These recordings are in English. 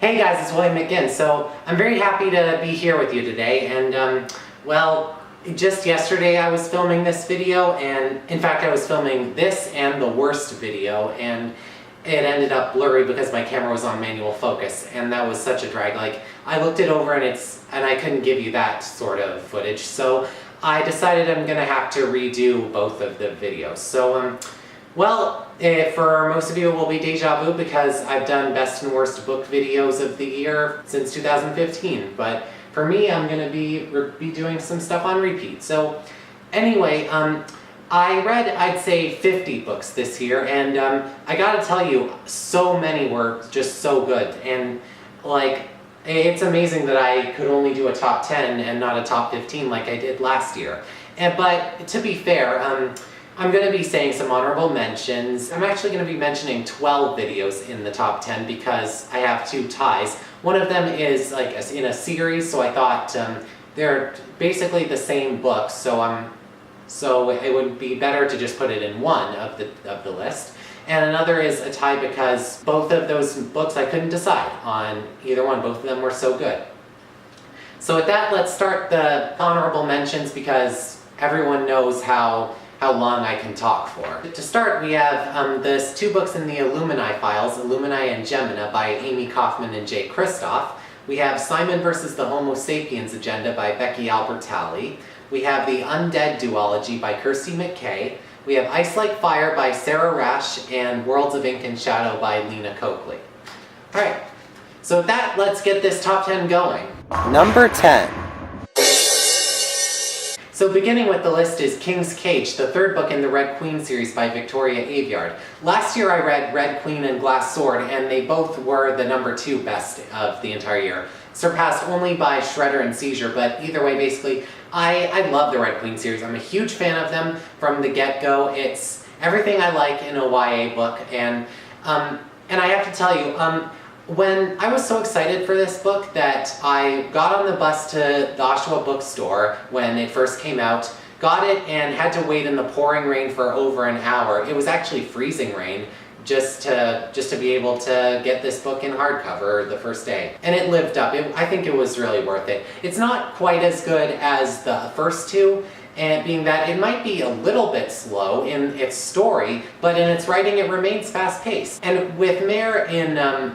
Hey guys, it's William again. So I'm very happy to be here with you today, and well, just yesterday I was filming this video, and in fact I was filming this and the worst video, and it ended up blurry because my camera was on manual focus, and that was such a drag. Like, I looked it over and I couldn't give you that sort of footage, so I decided I'm gonna have to redo both of the videos. So well, for most of you it will be deja vu because I've done best and worst book videos of the year since 2015, but for me I'm going to be doing some stuff on repeat. So anyway, I read, I'd say, 50 books this year, and I gotta tell you, so many were just so good, and like, it's amazing that I could only do a top 10 and not a top 15 like I did last year. But to be fair, I'm going to be saying some honorable mentions. I'm actually going to be mentioning 12 videos in the top 10 because I have two ties. One of them is like in a series, so I thought they're basically the same book, so it would be better to just put it in one of the list. And another is a tie because both of those books I couldn't decide on either one. Both of them were so good. So with that, let's start the honorable mentions because everyone knows how long I can talk for. To start, we have these two books in the Illumini files, Illumini and Gemina by Amy Kaufman and Jay Kristoff. We have Simon vs. the Homo Sapiens Agenda by Becky Albertalli. We have The Undead Duology by Kirsty McKay. We have Ice Like Fire by Sarah Rash and Worlds of Ink and Shadow by Lena Coakley. Alright, so with that, let's get this top 10 going. Number 10. So beginning with the list is King's Cage, the third book in the Red Queen series by Victoria Aveyard. Last year I read Red Queen and Glass Sword, and they both were the number 2 best of the entire year. Surpassed only by Shredder and Seizure, but either way, basically, I love the Red Queen series. I'm a huge fan of them from the get-go. It's everything I like in a YA book, and I have to tell you, when I was so excited for this book that I got on the bus to the Oshawa bookstore when it first came out, got it, and had to wait in the pouring rain for over an hour. It was actually freezing rain just to be able to get this book in hardcover the first day. And it lived up. I think it was really worth it. It's not quite as good as the first two, and being that it might be a little bit slow in its story, but in its writing it remains fast-paced. And with Mare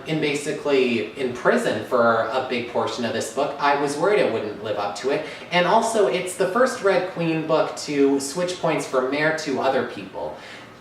basically in prison for a big portion of this book, I was worried it wouldn't live up to it. And also, it's the first Red Queen book to switch points from Mare to other people.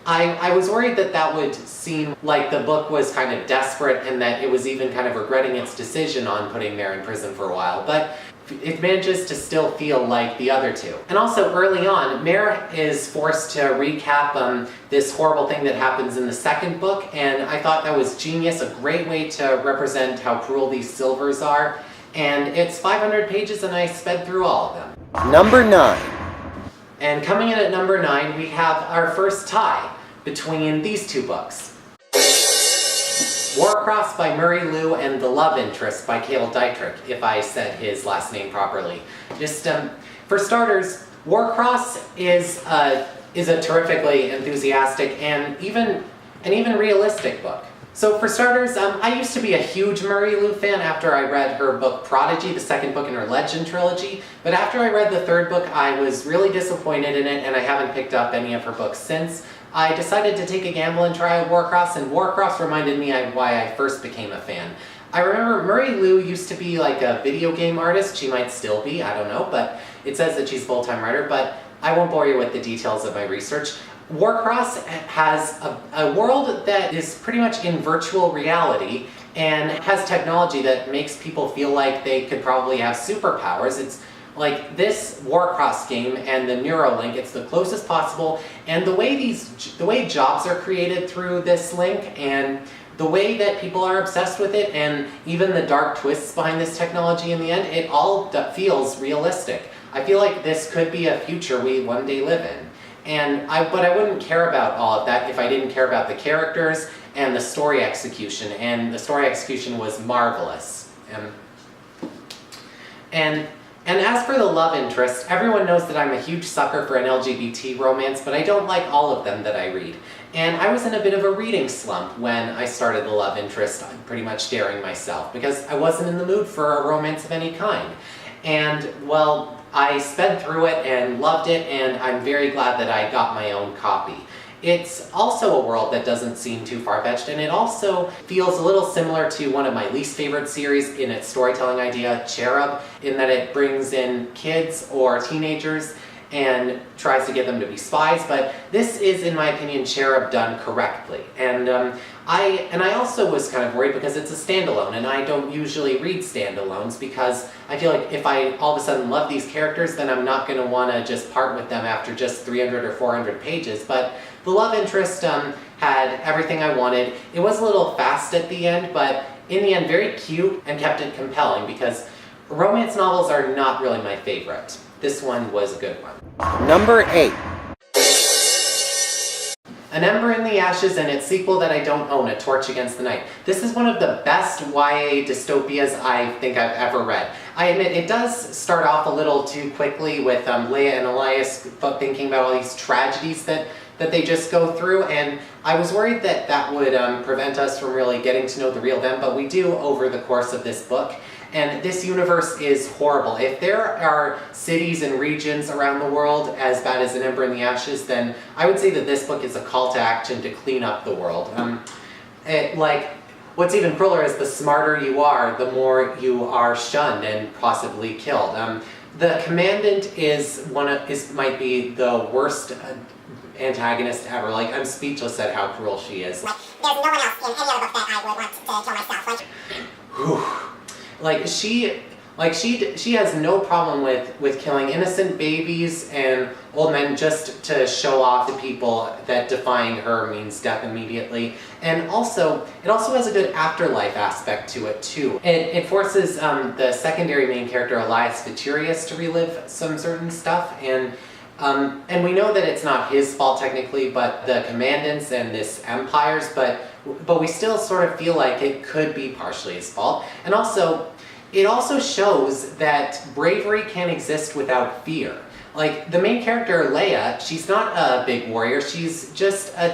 I was worried that would seem like the book was kind of desperate and that it was even kind of regretting its decision on putting Mare in prison for a while, but it manages to still feel like the other two. And also, early on, Mare is forced to recap this horrible thing that happens in the second book, and I thought that was genius, a great way to represent how cruel these Silvers are. And it's 500 pages and I sped through all of them. Number 9. And coming in at number 9, we have our first tie between these two books. Warcross by Murray Liu and The Love Interest by Cale Dietrich, if I said his last name properly. Just, for starters, Warcross is a terrifically enthusiastic and even realistic book. So for starters, I used to be a huge Murray Liu fan after I read her book Prodigy, the second book in her Legend trilogy, but after I read the third book I was really disappointed in it and I haven't picked up any of her books since. I decided to take a gamble and try out Warcross, and Warcross reminded me why I first became a fan. I remember Murray Liu used to be like a video game artist. She might still be, I don't know, but it says that she's a full-time writer, but I won't bore you with the details of my research. Warcross has a world that is pretty much in virtual reality and has technology that makes people feel like they could probably have superpowers. It's like this Warcross game and the Neuralink, it's the closest possible, and the way jobs are created through this link and the way that people are obsessed with it and even the dark twists behind this technology in the end, it all feels realistic. I feel like this could be a future we one day live in. But I wouldn't care about all of that if I didn't care about the characters and the story execution, and the story execution was marvelous. And And as for the love interest, everyone knows that I'm a huge sucker for an LGBT romance, but I don't like all of them that I read. And I was in a bit of a reading slump when I started the love interest, pretty much daring myself, because I wasn't in the mood for a romance of any kind. And, well, I sped through it and loved it, and I'm very glad that I got my own copy. It's also a world that doesn't seem too far-fetched, and it also feels a little similar to one of my least favorite series in its storytelling idea, Cherub, in that it brings in kids or teenagers and tries to get them to be spies, but this is, in my opinion, Cherub done correctly. And I also was kind of worried because it's a standalone, and I don't usually read standalones because I feel like if I all of a sudden love these characters, then I'm not going to want to just part with them after just 300 or 400 pages. But the love interest had everything I wanted. It was a little fast at the end, but in the end very cute and kept it compelling because romance novels are not really my favorite. This one was a good one. Number 8. An Ember in the Ashes and its sequel that I don't own, A Torch Against the Night. This is one of the best YA dystopias I think I've ever read. I admit it does start off a little too quickly with Leia and Elias thinking about all these tragedies that they just go through, and I was worried that that would prevent us from really getting to know the real them, but we do over the course of this book. And this universe is horrible. If there are cities and regions around the world as bad as An Ember in the Ashes, then I would say that this book is a call to action to clean up the world. What's even crueler is the smarter you are, the more you are shunned and possibly killed. The Commandant might be the worst antagonist ever. Like, I'm speechless at how cruel she is. There's no one else in any other book that I would want to kill myself. She has no problem with killing innocent babies and old men just to show off to people that defying her means death immediately. And also, it also has a good afterlife aspect to it too. It forces the secondary main character, Elias Viturius, to relive some certain stuff, and we know that it's not his fault technically, but the Commandant's and this Empire's, but we still sort of feel like it could be partially his fault. And also, it also shows that bravery can exist without fear. Like, the main character, Leia, she's not a big warrior, she's just a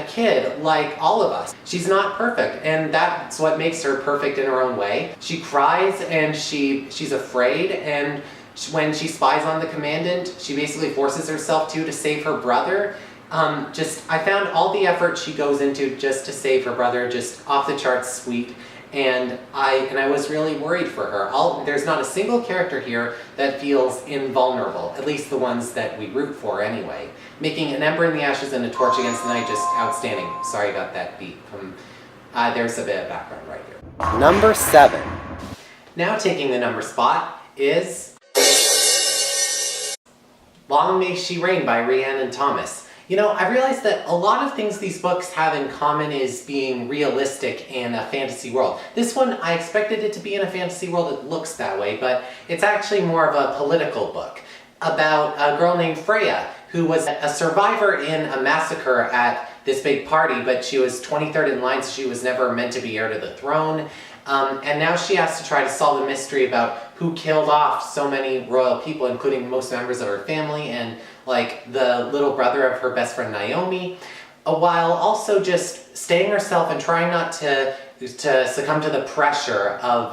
kid, like all of us. She's not perfect, and that's what makes her perfect in her own way. She cries, and she's afraid, and when she spies on the Commandant, she basically forces herself to save her brother. I found all the effort she goes into just to save her brother just off the charts sweet, and I was really worried for her. There's not a single character here that feels invulnerable, at least the ones that we root for anyway. Making An Ember in the Ashes and A Torch Against the Night just outstanding. Sorry about that beat. There's a bit of background right here. Number 7. Now taking the number spot is Long May She Reign by Rhiannon Thomas. You know, I realized that a lot of things these books have in common is being realistic in a fantasy world. This one, I expected it to be in a fantasy world that looks that way, but it's actually more of a political book about a girl named Freya, who was a survivor in a massacre at this big party, but she was 23rd in line, so she was never meant to be heir to the throne. And now she has to try to solve the mystery about who killed off so many royal people, including most members of her family and like the little brother of her best friend Naomi, while also just staying herself and trying not to succumb to the pressure of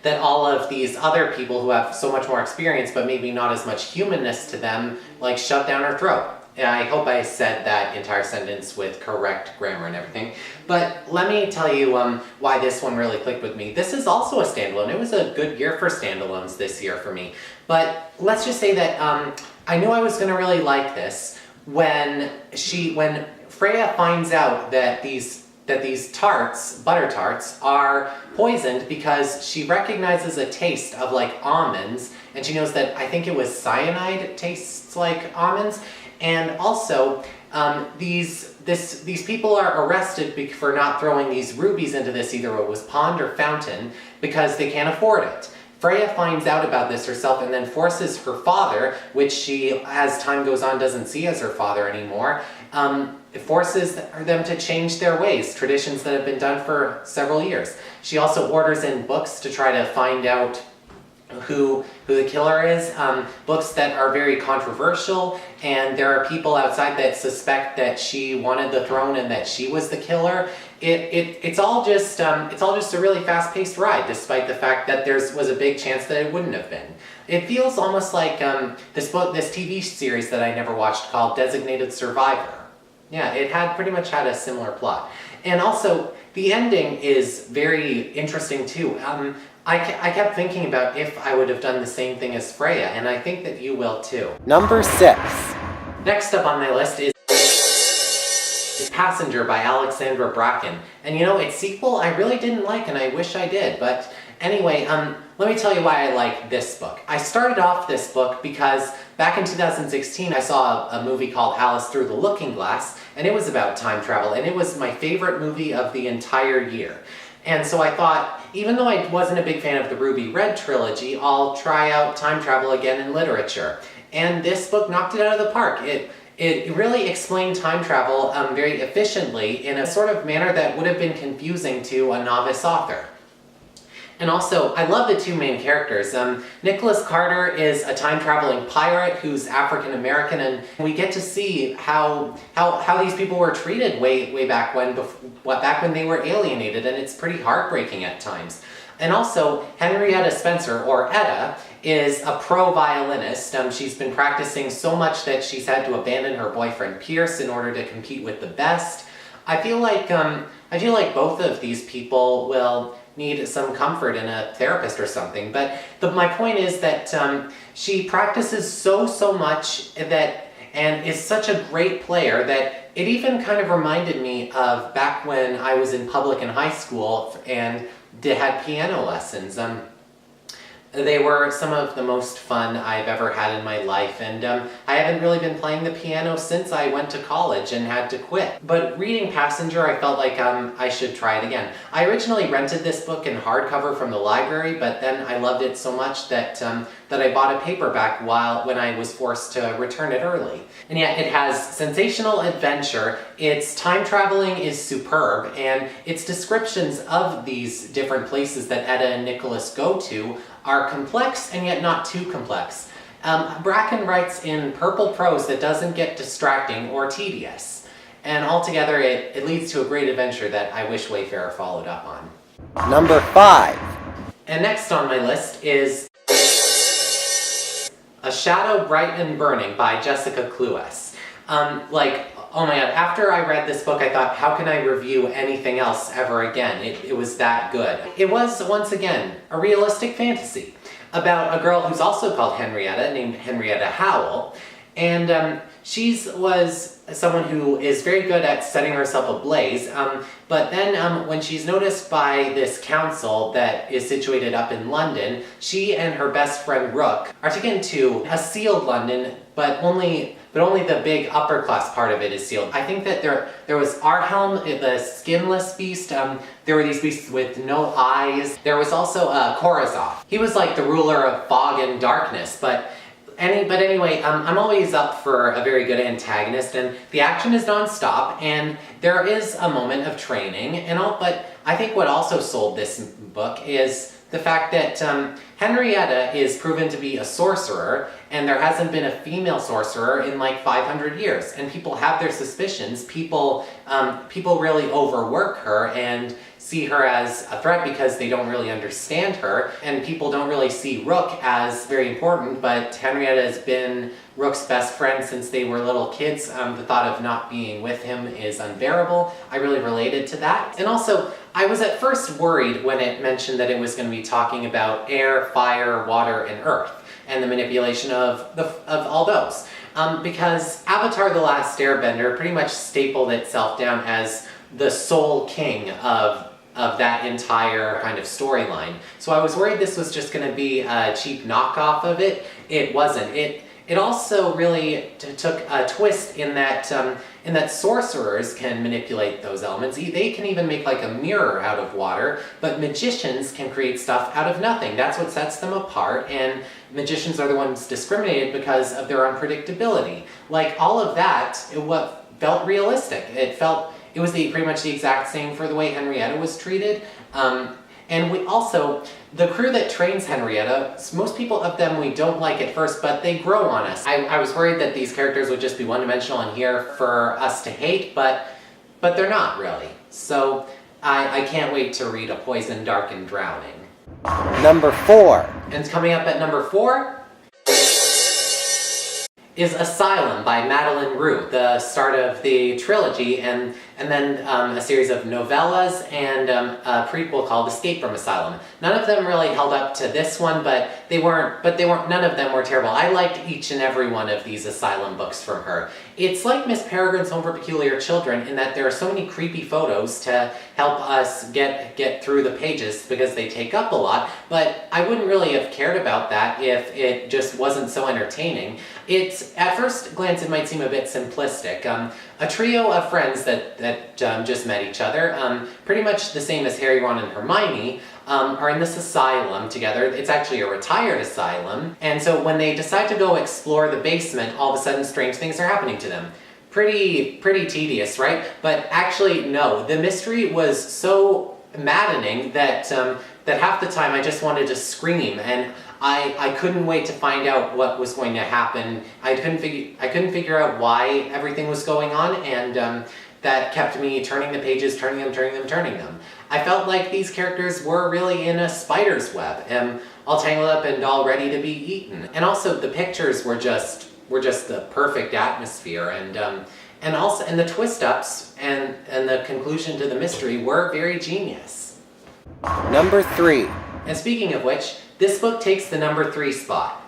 that all of these other people who have so much more experience but maybe not as much humanness to them, like, shove down her throat. And I hope I said that entire sentence with correct grammar and everything. But let me tell you why this one really clicked with me. This is also a standalone. It was a good year for standalones this year for me. But let's just say that I knew I was going to really like this when Freya finds out that these tarts, butter tarts, are poisoned because she recognizes a taste of like almonds, and she knows that I think it was cyanide tastes like almonds. And also, these people are arrested for not throwing these rubies into this, either it was pond or fountain, because they can't afford it. Freya finds out about this herself and then forces her father, which she, as time goes on, doesn't see as her father anymore, forces them to change their ways, traditions that have been done for several years. She also orders in books to try to find out who the killer is, books that are very controversial, and there are people outside that suspect that she wanted the throne and that she was the killer. It's all just a really fast-paced ride, despite the fact that there was a big chance that it wouldn't have been. It feels almost like this TV series that I never watched called Designated Survivor. Yeah, it pretty much had a similar plot. And also, the ending is very interesting too. I kept thinking about if I would have done the same thing as Freya, and I think that you will too. Number 6. Next up on my list is Passenger by Alexandra Bracken. And you know, its sequel I really didn't like, and I wish I did. But anyway, let me tell you why I like this book. I started off this book because back in 2016 I saw a movie called Alice Through the Looking Glass, and it was about time travel, and it was my favorite movie of the entire year. And so I thought, even though I wasn't a big fan of the Ruby Red trilogy, I'll try out time travel again in literature. And this book knocked it out of the park. It really explained time travel very efficiently in a sort of manner that would have been confusing to a novice author. And also, I love the two main characters. Nicholas Carter is a time-traveling pirate who's African-American, and we get to see how these people were treated way back when they were alienated, and it's pretty heartbreaking at times. And also, Henrietta Spencer, or Etta, is a pro violinist. She's been practicing so much that she's had to abandon her boyfriend Pierce in order to compete with the best. I feel like both of these people will need some comfort in a therapist or something. But my point is that she practices so much and is such a great player that it even kind of reminded me of back when I was in public in high school and had piano lessons. They were some of the most fun I've ever had in my life, and I haven't really been playing the piano since I went to college and had to quit. But reading Passenger, I felt like I should try it again. I originally rented this book in hardcover from the library, but then I loved it so much that I bought a paperback when I was forced to return it early. And yeah, it has sensational adventure, its time traveling is superb, and its descriptions of these different places that Etta and Nicholas go to are complex and yet not too complex. Bracken writes in purple prose that doesn't get distracting or tedious. And altogether, it leads to a great adventure that I wish Wayfarer followed up on. Number 5. And next on my list is A Shadow Bright and Burning by Jessica Cluess. Oh my god, after I read this book I thought, how can I review anything else ever again? It was that good. It was, once again, a realistic fantasy about a girl who's also called Henrietta, named Henrietta Howell, and she was someone who is very good at setting herself ablaze, but then when she's noticed by this council that is situated up in London, she and her best friend Rook are taken to a sealed London, but only the big upper class part of it is sealed. I think that there was Arhelm, the skinless beast. There were these beasts with no eyes. There was also Korazov. He was like the ruler of fog and darkness, but anyway, I'm always up for a very good antagonist, and the action is non-stop, and there is a moment of training and all, but I think what also sold this book is the fact that Henrietta is proven to be a sorcerer, and there hasn't been a female sorcerer in like 500 years, and people have their suspicions. People really overwork her and see her as a threat because they don't really understand her, and people don't really see Rook as very important, but Henrietta has been Rook's best friend since they were little kids. The thought of not being with him is unbearable. I really related to that. And also, I was at first worried when it mentioned that it was going to be talking about air, fire, water, and earth, and the manipulation of all those. Because Avatar: The Last Airbender pretty much stapled itself down as the sole king of that entire kind of storyline. So I was worried this was just going to be a cheap knockoff of it. It wasn't. It also really took a twist in that sorcerers can manipulate those elements. They can even make like a mirror out of water, but magicians can create stuff out of nothing. That's what sets them apart, and magicians are the ones discriminated because of their unpredictability. Like all of that, what felt realistic. It was pretty much the exact same for the way Henrietta was treated. And we also, the crew that trains Henrietta, most people of them we don't like at first, but they grow on us. I was worried that these characters would just be one-dimensional and here for us to hate, but they're not really. So I can't wait to read A Poison, Dark, and Drowning. Number 4. And coming up at number 4 is Asylum by Madeleine Roux, the start of the trilogy, and then a series of novellas and a prequel called Escape from Asylum. None of them really held up to this one, but none of them were terrible. I liked each and every one of these Asylum books from her. It's like Miss Peregrine's Home for Peculiar Children in that there are so many creepy photos to help us get through the pages because they take up a lot, but I wouldn't really have cared about that if it just wasn't so entertaining. At first glance, it might seem a bit simplistic. A trio of friends that just met each other, pretty much the same as Harry, Ron, and Hermione, are in this asylum together. It's actually a retired asylum, and so when they decide to go explore the basement, all of a sudden strange things are happening to them. Pretty tedious, right? But actually, no. The mystery was so maddening that half the time I just wanted to scream, and I couldn't wait to find out what was going to happen. I couldn't figure out why everything was going on, and that kept me turning the pages, turning them. I felt like these characters were really in a spider's web, all tangled up and all ready to be eaten. And also the pictures were just the perfect atmosphere, and the twist ups and the conclusion to the mystery were very genius. Number 3. And speaking of which, this book takes the number 3 spot.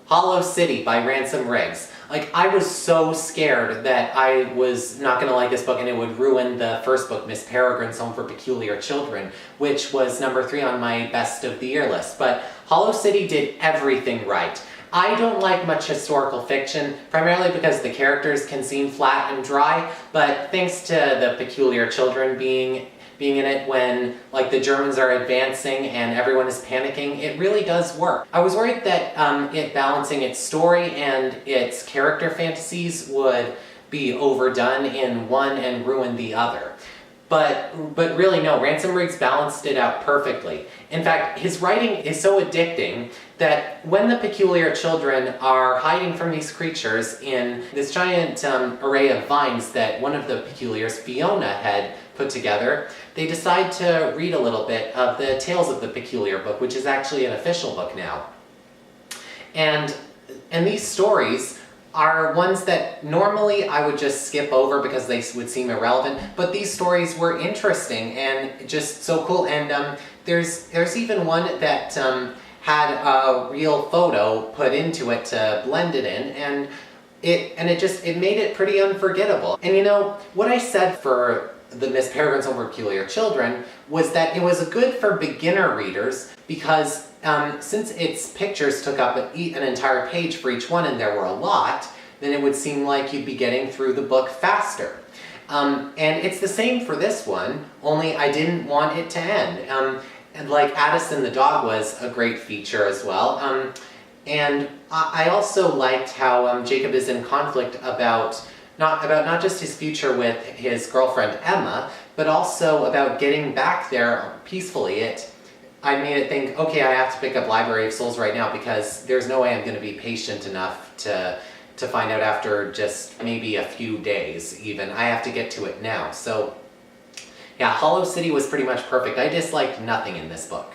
Hollow City by Ransom Riggs. Like, I was so scared that I was not gonna like this book and it would ruin the first book, Miss Peregrine's Home for Peculiar Children, which was number 3 on my best of the year list. But Hollow City did everything right. I don't like much historical fiction, primarily because the characters can seem flat and dry, but thanks to the Peculiar Children being in it when, like, the Germans are advancing and everyone is panicking, it really does work. I was worried that it balancing its story and its character fantasies would be overdone in one and ruin the other. But really no, Ransom Riggs balanced it out perfectly. In fact, his writing is so addicting that when the Peculiar Children are hiding from these creatures in this giant array of vines that one of the Peculiars, Fiona, had put together, they decide to read a little bit of the Tales of the Peculiar book, which is actually an official book now. And these stories are ones that normally I would just skip over because they would seem irrelevant, but these stories were interesting and just so cool. And there's even one that had a real photo put into it to blend it in, and it made it pretty unforgettable. And you know, what I said for the Miss Peregrine's Home for Peculiar Children was that it was good for beginner readers because since its pictures took up an entire page for each one and there were a lot, then it would seem like you'd be getting through the book faster. And it's the same for this one, only I didn't want it to end. And like Addison the dog was a great feature as well. And I also liked how Jacob is in conflict about not just his future with his girlfriend Emma, but also about getting back there peacefully. I made it think, okay, I have to pick up Library of Souls right now because there's no way I'm going to be patient enough to find out after just maybe a few days even. I have to get to it now. So yeah, Hollow City was pretty much perfect. I disliked nothing in this book.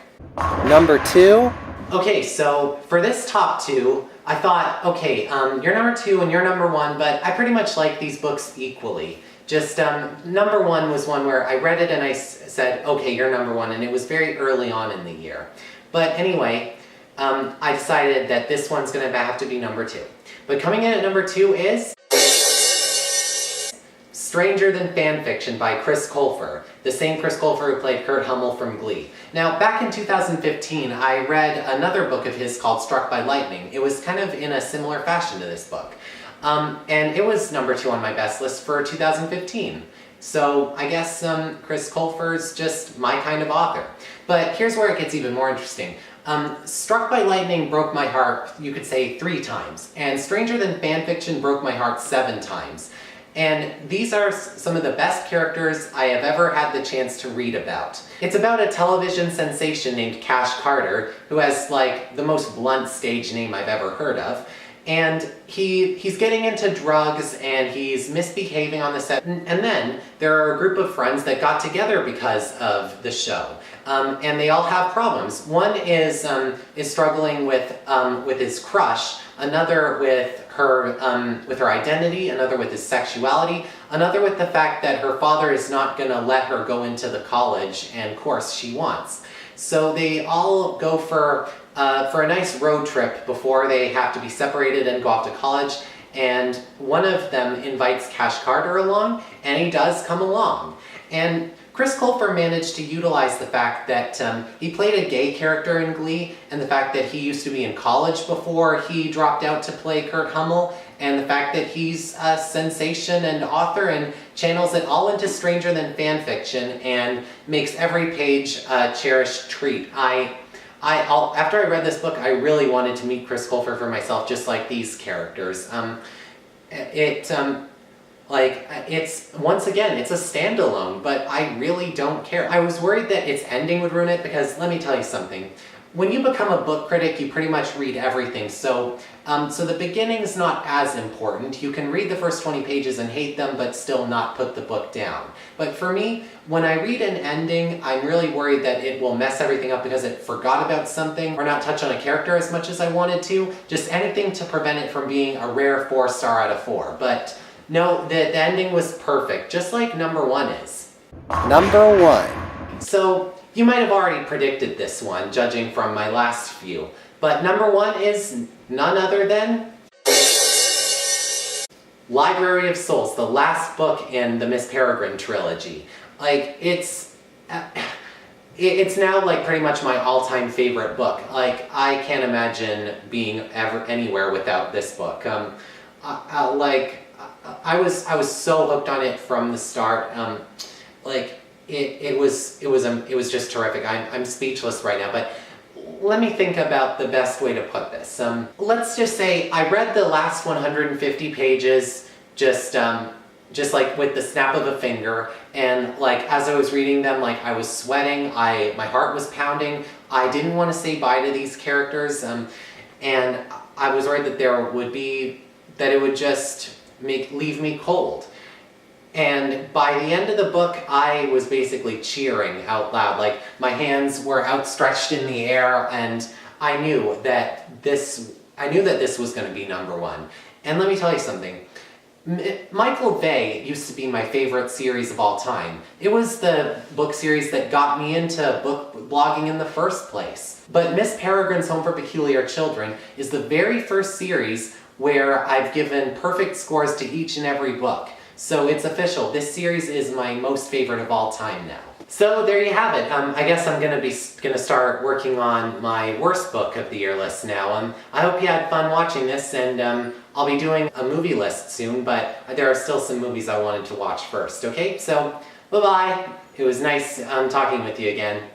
Number 2. Okay, so for this top 2, I thought, okay, you're number 2 and you're number 1, but I pretty much like these books equally. Just number 1 was one where I read it and I said, okay, you're number 1, and it was very early on in the year. But anyway, I decided that this one's going to have to be number 2. But coming in at number 2 is Stranger Than Fanfiction by Chris Colfer, the same Chris Colfer who played Kurt Hummel from Glee. Now, back in 2015, I read another book of his called Struck by Lightning. It was kind of in a similar fashion to this book. And it was number 2 on my best list for 2015. So I guess Chris Colfer's just my kind of author. But here's where it gets even more interesting. Struck by Lightning broke my heart, you could say, 3 times. And Stranger Than Fanfiction broke my heart 7 times. And these are some of the best characters I have ever had the chance to read about. It's about a television sensation named Cash Carter, who has like the most blunt stage name I've ever heard of. And he's getting into drugs and he's misbehaving on the set. And then there are a group of friends that got together because of the show. And they all have problems. One is struggling with his crush, another with her identity, another with his sexuality, another with the fact that her father is not going to let her go into the college and course she wants. So they all go for a nice road trip before they have to be separated and go off to college. And one of them invites Cash Carter along, and he does come along. And Chris Colfer managed to utilize the fact that he played a gay character in Glee, and the fact that he used to be in college before he dropped out to play Kurt Hummel, and the fact that he's a sensation and author and channels it all into Stranger Than Fanfiction and makes every page a cherished treat. After I read this book, I really wanted to meet Chris Colfer for myself, just like these characters. Once again, it's a standalone, but I really don't care. I was worried that its ending would ruin it because let me tell you something. When you become a book critic, you pretty much read everything. So the beginning's not as important. You can read the first 20 pages and hate them, but still not put the book down. But for me, when I read an ending, I'm really worried that it will mess everything up because it forgot about something or not touch on a character as much as I wanted to. Just anything to prevent it from being a rare 4-star out of 4. But no, the ending was perfect, just like number 1 is. Number 1. So, you might have already predicted this one, judging from my last few. But number 1 is none other than Library of Souls, the last book in the Miss Peregrine trilogy. Like, it's now like pretty much my all-time favorite book. Like, I can't imagine being ever anywhere without this book. I was so hooked on it from the start. It was just terrific. I'm speechless right now, but let me think about the best way to put this. Let's just say I read the last 150 pages just like with the snap of a finger, and like as I was reading them, like I was sweating, my heart was pounding. I didn't want to say bye to these characters, and I was worried that it would just leave me cold. And by the end of the book, I was basically cheering out loud. Like, my hands were outstretched in the air, and I knew that this was going to be number 1. And let me tell you something. Michael Bay used to be my favorite series of all time. It was the book series that got me into book blogging in the first place. But Miss Peregrine's Home for Peculiar Children is the very first series where I've given perfect scores to each and every book. So it's official. This series is my most favorite of all time now. So there you have it. I guess I'm gonna start working on my worst book of the year list now. I hope you had fun watching this, and I'll be doing a movie list soon, but there are still some movies I wanted to watch first, okay? So, bye-bye. It was nice talking with you again.